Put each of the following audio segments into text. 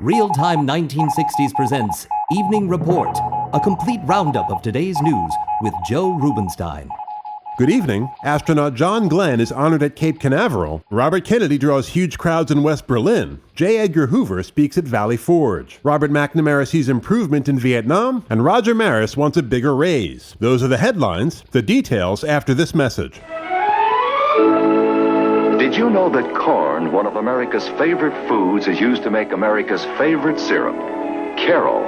Real-Time 1960s presents Evening Report, a complete roundup of today's news with Joe Rubenstein. Good evening. Astronaut John Glenn is honored at Cape Canaveral. Robert Kennedy draws huge crowds in West Berlin. J. Edgar Hoover speaks at Valley Forge. Robert McNamara sees improvement in Vietnam, and Roger Maris wants a bigger raise. Those are the headlines. The details after this message. Did you know that corn, one of America's favorite foods, is used to make America's favorite syrup, Caro?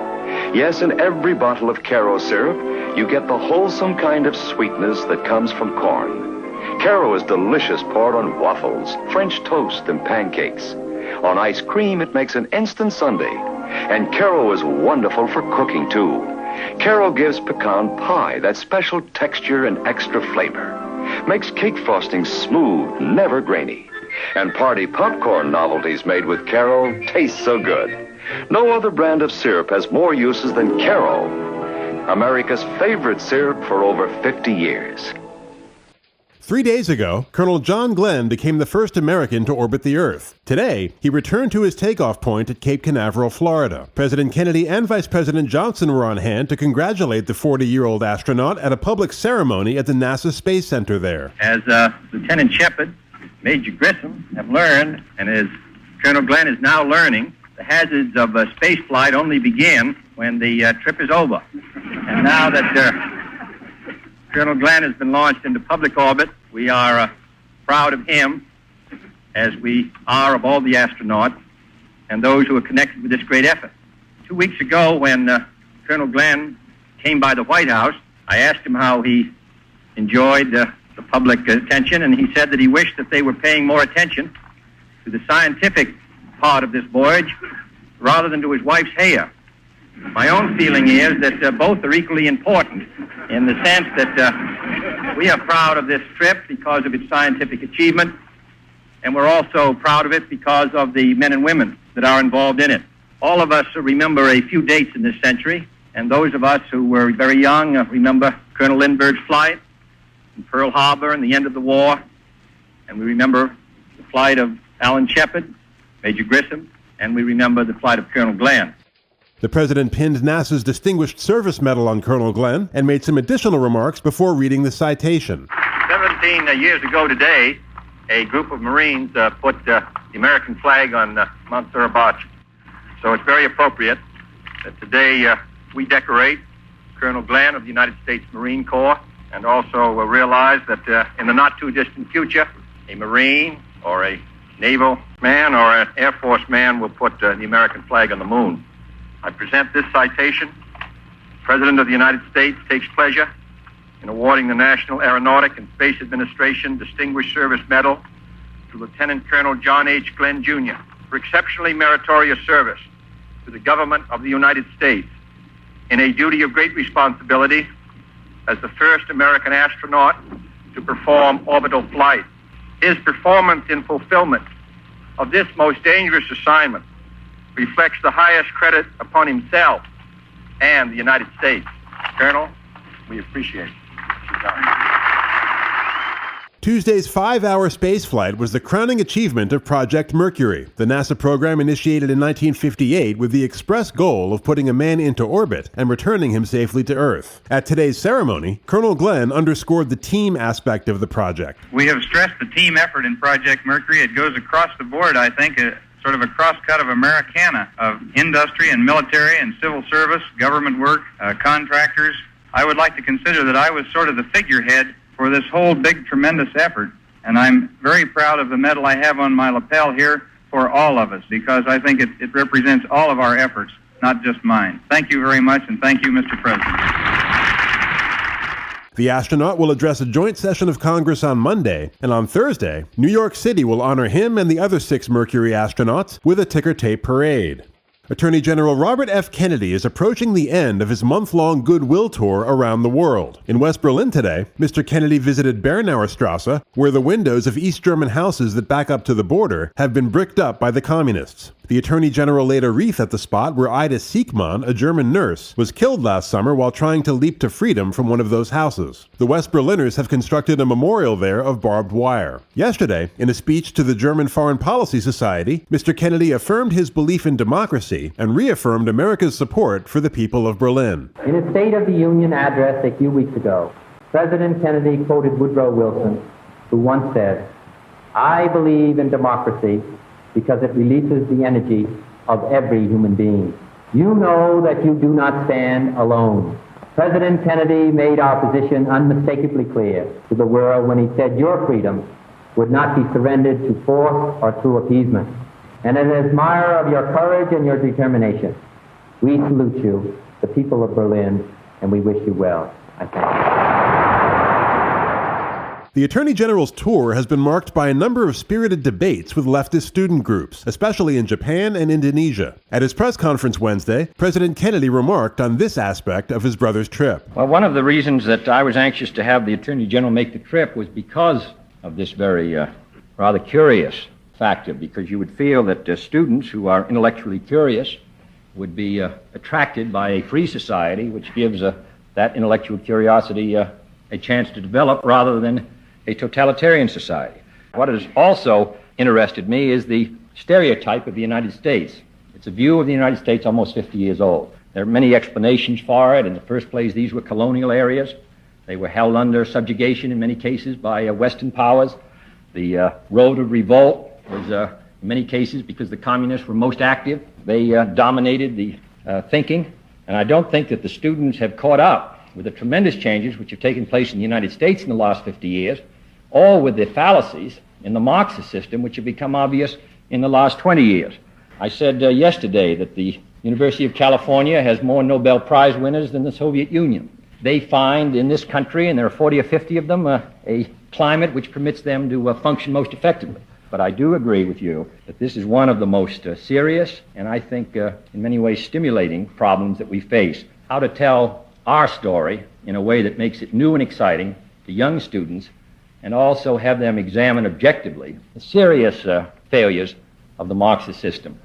Yes, in every bottle of Caro syrup, you get the wholesome kind of sweetness that comes from corn. Caro is delicious poured on waffles, French toast, and pancakes. On ice cream, it makes an instant sundae. And Caro is wonderful for cooking, too. Caro gives pecan pie that special texture and extra flavor. Makes cake frosting smooth, never grainy. And party popcorn novelties made with Caro taste so good. No other brand of syrup has more uses than Caro, America's favorite syrup for over 50 years. 3 days ago, Colonel John Glenn became the first American to orbit the Earth. Today, he returned to his takeoff point at Cape Canaveral, Florida. President Kennedy and Vice President Johnson were on hand to congratulate the 40-year-old astronaut at a public ceremony at the NASA Space Center there. As Lieutenant Shepard, Major Grissom have learned, and as Colonel Glenn is now learning, the hazards of space flight only begin when the trip is over. And now that Colonel Glenn has been launched into public orbit, we are proud of him, as we are of all the astronauts and those who are connected with this great effort. 2 weeks ago, when Colonel Glenn came by the White House, I asked him how he enjoyed the public attention, and he said that he wished that they were paying more attention to the scientific part of this voyage rather than to his wife's hair. My own feeling is that both are equally important in the sense that we are proud of this trip because of its scientific achievement, and we're also proud of it because of the men and women that are involved in it. All of us remember a few dates in this century, and those of us who were very young remember Colonel Lindbergh's flight in Pearl Harbor and the end of the war, and we remember the flight of Alan Shepard, Major Grissom, and we remember the flight of Colonel Glenn. The president pinned NASA's Distinguished Service Medal on Colonel Glenn and made some additional remarks before reading the citation. 17 years ago today, a group of Marines put the American flag on Mount Surabaya. So it's very appropriate that today we decorate Colonel Glenn of the United States Marine Corps, and also realize that in the not-too-distant future, a Marine or a naval man or an Air Force man will put the American flag on the moon. I present this citation. The President of the United States takes pleasure in awarding the National Aeronautic and Space Administration Distinguished Service Medal to Lieutenant Colonel John H. Glenn, Jr. for exceptionally meritorious service to the government of the United States in a duty of great responsibility as the first American astronaut to perform orbital flight. His performance in fulfillment of this most dangerous assignment reflects the highest credit upon himself and the United States. Colonel, we appreciate it. Tuesday's 5-hour spaceflight was the crowning achievement of Project Mercury. The NASA program initiated in 1958 with the express goal of putting a man into orbit and returning him safely to Earth. At today's ceremony, Colonel Glenn underscored the team aspect of the project. We have stressed the team effort in Project Mercury. It goes across the board, I think, sort of a cross-cut of Americana, of industry and military and civil service, government work, contractors. I would like to consider that I was sort of the figurehead for this whole big, tremendous effort. And I'm very proud of the medal I have on my lapel here for all of us, because I think it represents all of our efforts, not just mine. Thank you very much, and thank you, Mr. President. The astronaut will address a joint session of Congress on Monday, and on Thursday, New York City will honor him and the other 6 Mercury astronauts with a ticker tape parade. Attorney General Robert F. Kennedy is approaching the end of his month-long goodwill tour around the world. In West Berlin today, Mr. Kennedy visited Bernauer Strasse, where the windows of East German houses that back up to the border have been bricked up by the communists. The Attorney General laid a wreath at the spot where Ida Siekmann, a German nurse, was killed last summer while trying to leap to freedom from one of those houses. The West Berliners have constructed a memorial there of barbed wire. Yesterday, in a speech to the German Foreign Policy Society, Mr. Kennedy affirmed his belief in democracy and reaffirmed America's support for the people of Berlin. In his State of the Union address a few weeks ago, President Kennedy quoted Woodrow Wilson, who once said, "I believe in democracy because it releases the energy of every human being. You know that you do not stand alone." President Kennedy made our position unmistakably clear to the world when he said your freedom would not be surrendered to force or through appeasement. And as an admirer of your courage and your determination, we salute you, the people of Berlin, and we wish you well. I thank you. The Attorney General's tour has been marked by a number of spirited debates with leftist student groups, especially in Japan and Indonesia. At his press conference Wednesday, President Kennedy remarked on this aspect of his brother's trip. Well, one of the reasons that I was anxious to have the Attorney General make the trip was because of this very rather curious factor, because you would feel that students who are intellectually curious would be attracted by a free society which gives that intellectual curiosity a chance to develop rather than a totalitarian society. What has also interested me is the stereotype of the United States. It's a view of the United States almost 50 years old. There are many explanations for it. In the first place, these were colonial areas. They were held under subjugation in many cases by Western powers. The road of revolt was, in many cases, because the communists were most active. They dominated the thinking. And I don't think that the students have caught up with the tremendous changes which have taken place in the United States in the last 50 years, or with the fallacies in the Marxist system which have become obvious in the last 20 years. I said yesterday that the University of California has more Nobel Prize winners than the Soviet Union. They find in this country, and there are 40 or 50 of them, a climate which permits them to function most effectively. But I do agree with you that this is one of the most serious and I think in many ways stimulating problems that we face. How to tell our story in a way that makes it new and exciting to young students, and also have them examine objectively the serious failures of the Marxist system.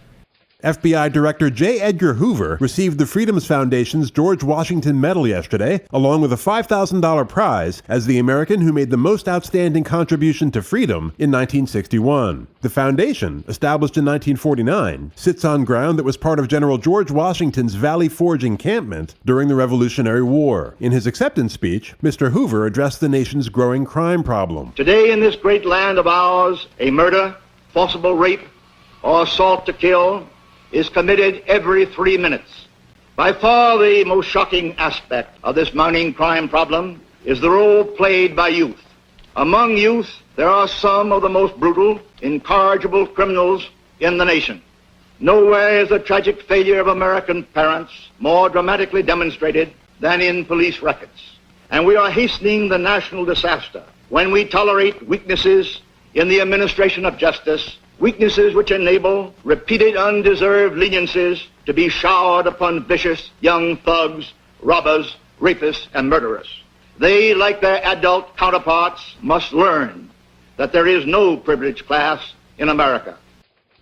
FBI Director J. Edgar Hoover received the Freedoms Foundation's George Washington Medal yesterday, along with a $5,000 prize as the American who made the most outstanding contribution to freedom in 1961. The foundation, established in 1949, sits on ground that was part of General George Washington's Valley Forge encampment during the Revolutionary War. In his acceptance speech, Mr. Hoover addressed the nation's growing crime problem. Today in this great land of ours, a murder, forcible rape, or assault to kill is committed every 3 minutes. By far the most shocking aspect of this mounting crime problem is the role played by youth. Among youth, there are some of the most brutal, incorrigible criminals in the nation. Nowhere is the tragic failure of American parents more dramatically demonstrated than in police records. And we are hastening the national disaster when we tolerate weaknesses in the administration of justice, weaknesses which enable repeated undeserved leniencies to be showered upon vicious young thugs, robbers, rapists, and murderers. They, like their adult counterparts, must learn that there is no privileged class in America.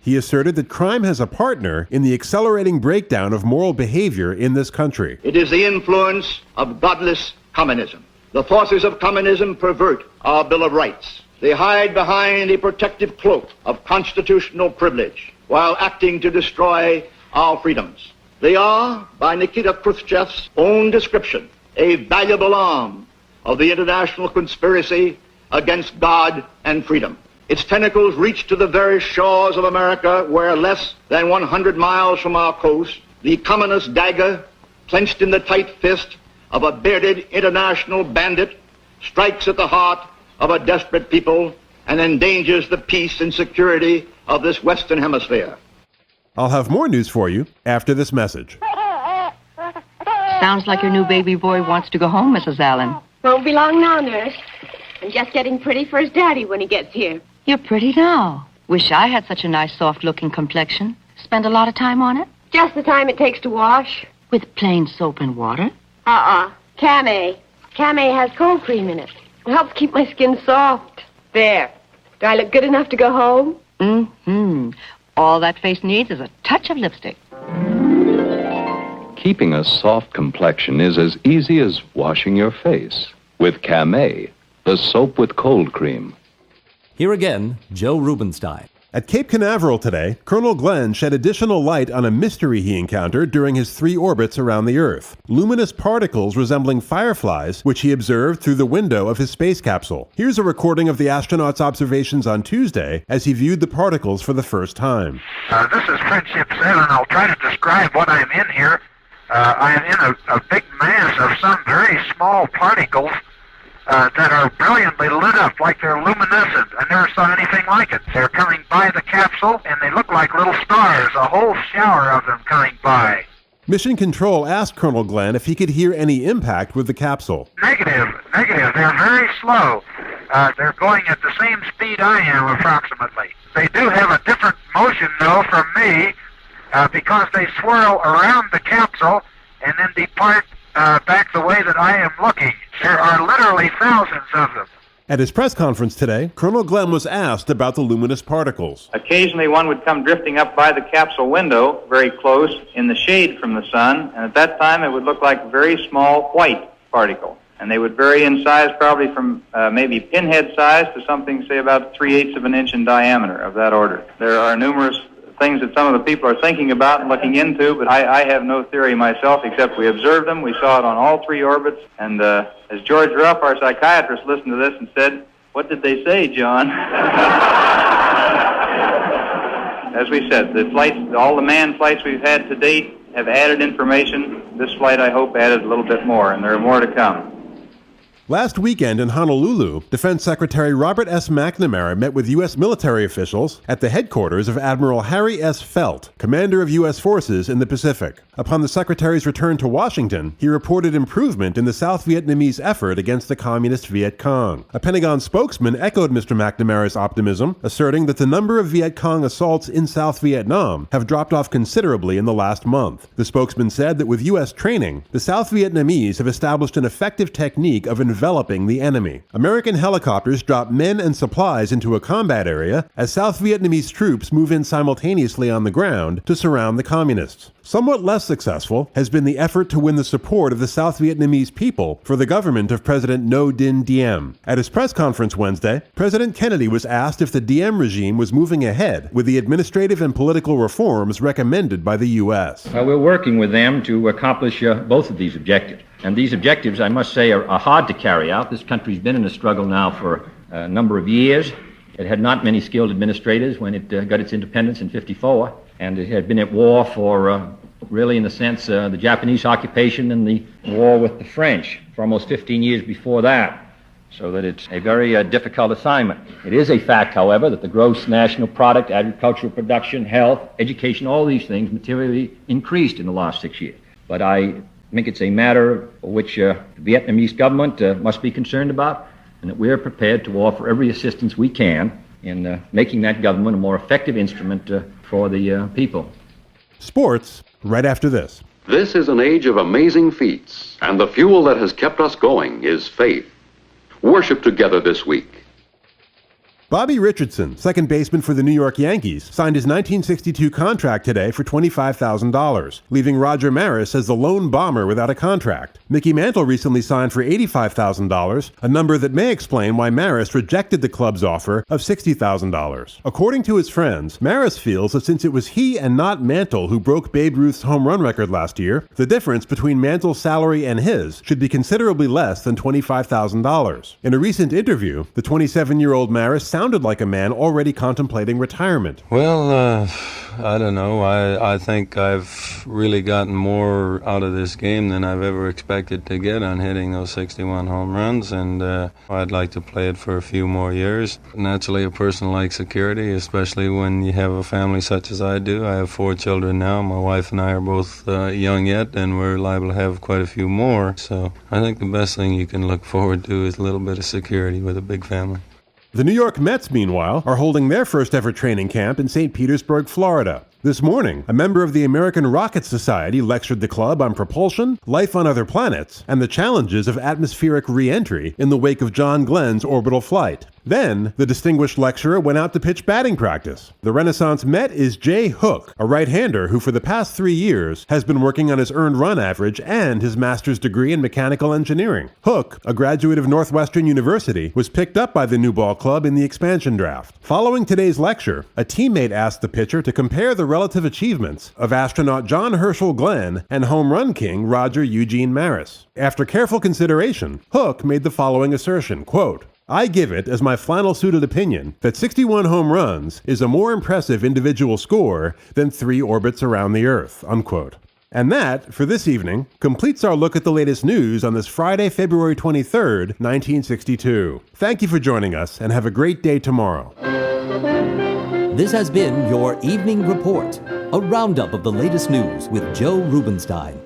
He asserted that crime has a partner in the accelerating breakdown of moral behavior in this country. It is the influence of godless communism. The forces of communism pervert our Bill of Rights. They hide behind a protective cloak of constitutional privilege while acting to destroy our freedoms. They are, by Nikita Khrushchev's own description, a valuable arm of the international conspiracy against God and freedom. Its tentacles reach to the very shores of America where, less than 100 miles from our coast, the communist dagger, clenched in the tight fist of a bearded international bandit, strikes at the heart of a desperate people and endangers the peace and security of this Western Hemisphere. I'll have more news for you after this message. Sounds like your new baby boy wants to go home, Mrs. Allen. Won't be long now, nurse. I'm just getting pretty for his daddy when he gets here. You're pretty now. Wish I had such a nice, soft-looking complexion. Spend a lot of time on it? Just the time it takes to wash. With plain soap and water? Camay. Camay has cold cream in it. It helps keep my skin soft. There. Do I look good enough to go home? Mm-hmm. All that face needs is a touch of lipstick. Keeping a soft complexion is as easy as washing your face with Camay, the soap with cold cream. Here again, Joe Rubenstein. At Cape Canaveral today, Colonel Glenn shed additional light on a mystery he encountered during his 3 orbits around the Earth. Luminous particles resembling fireflies, which he observed through the window of his space capsule. Here's a recording of the astronaut's observations on Tuesday as he viewed the particles for the first time. This is Friendship 7. I'll try to describe what I'm in here. I am in a big mass of some very small particles that are brilliantly lit up like they're luminescent. I never saw anything like it. They're coming by the capsule, and they look like little stars, a whole shower of them coming by. Mission Control asked Colonel Glenn if he could hear any impact with the capsule. Negative. They're very slow. They're going at the same speed I am, approximately. They do have a different motion, though, from me, because they swirl around the capsule and then depart back the way that I am looking. There are literally thousands of them. At his press conference today, Colonel Glenn was asked about the luminous particles. Occasionally one would come drifting up by the capsule window, very close, in the shade from the sun, and at that time it would look like a very small white particle. And they would vary in size probably from maybe pinhead size to something, say, about 3/8 of an inch in diameter, of that order. There are numerous things that some of the people are thinking about and looking into, but I have no theory myself, except we observed them. We saw it on all 3 orbits, and as George Ruff, our psychiatrist, listened to this and said, "What did they say, John?" As we said, the flights, all the manned flights we've had to date have added information. This flight, I hope, added a little bit more, and there are more to come. Last weekend in Honolulu, Defense Secretary Robert S. McNamara met with U.S. military officials at the headquarters of Admiral Harry S. Felt, commander of U.S. forces in the Pacific. Upon the Secretary's return to Washington, he reported improvement in the South Vietnamese effort against the Communist Viet Cong. A Pentagon spokesman echoed Mr. McNamara's optimism, asserting that the number of Viet Cong assaults in South Vietnam have dropped off considerably in the last month. The spokesman said that with U.S. training, the South Vietnamese have established an effective technique of enveloping the enemy. American helicopters drop men and supplies into a combat area as South Vietnamese troops move in simultaneously on the ground to surround the communists. Somewhat less successful has been the effort to win the support of the South Vietnamese people for the government of President Ngo Dinh Diem. At his press conference Wednesday, President Kennedy was asked if the Diem regime was moving ahead with the administrative and political reforms recommended by the U.S. We're working with them to accomplish both of these objectives. And these objectives, I must say, are hard to carry out. This country's been in a struggle now for a number of years. It had not many skilled administrators when it got its independence in '54, and it had been at war for, really in a sense, the Japanese occupation and the war with the French for almost 15 years before that, so that it's a very difficult assignment. It is a fact, however, that the gross national product, agricultural production, health, education, all these things materially increased in the last 6 years. But I think it's a matter which the Vietnamese government must be concerned about, and that we're prepared to offer every assistance we can in making that government a more effective instrument for the people. Sports, right after this. This is an age of amazing feats, and the fuel that has kept us going is faith. Worship together this week. Bobby Richardson, second baseman for the New York Yankees, signed his 1962 contract today for $25,000, leaving Roger Maris as the lone bomber without a contract. Mickey Mantle recently signed for $85,000, a number that may explain why Maris rejected the club's offer of $60,000. According to his friends, Maris feels that since it was he and not Mantle who broke Babe Ruth's home run record last year, the difference between Mantle's salary and his should be considerably less than $25,000. In a recent interview, the 27-year-old Maris sounded like a man already contemplating retirement. Well, I don't know. I think I've really gotten more out of this game than I've ever expected to get on hitting those 61 home runs, and I'd like to play it for a few more years. Naturally, a person likes security, especially when you have a family such as I do. I have 4 children now. My wife and I are both young yet, and we're liable to have quite a few more. So I think the best thing you can look forward to is a little bit of security with a big family. The New York Mets, meanwhile, are holding their first ever training camp in St. Petersburg, Florida. This morning, a member of the American Rocket Society lectured the club on propulsion, life on other planets, and the challenges of atmospheric re-entry in the wake of John Glenn's orbital flight. Then, the distinguished lecturer went out to pitch batting practice. The Renaissance Met is Jay Hook, a right-hander who for the past 3 years has been working on his earned run average and his master's degree in mechanical engineering. Hook, a graduate of Northwestern University, was picked up by the new ball club in the expansion draft. Following today's lecture, a teammate asked the pitcher to compare the relative achievements of astronaut John Glenn and home run king Roger Eugene Maris. After careful consideration, Hook made the following assertion, quote, "I give it as my flannel suited opinion that 61 home runs is a more impressive individual score than 3 orbits around the Earth," unquote. And that, for this evening, completes our look at the latest news on this Friday, February 23rd, 1962. Thank you for joining us, and have a great day tomorrow. This has been your Evening Report, a roundup of the latest news with Joe Rubenstein.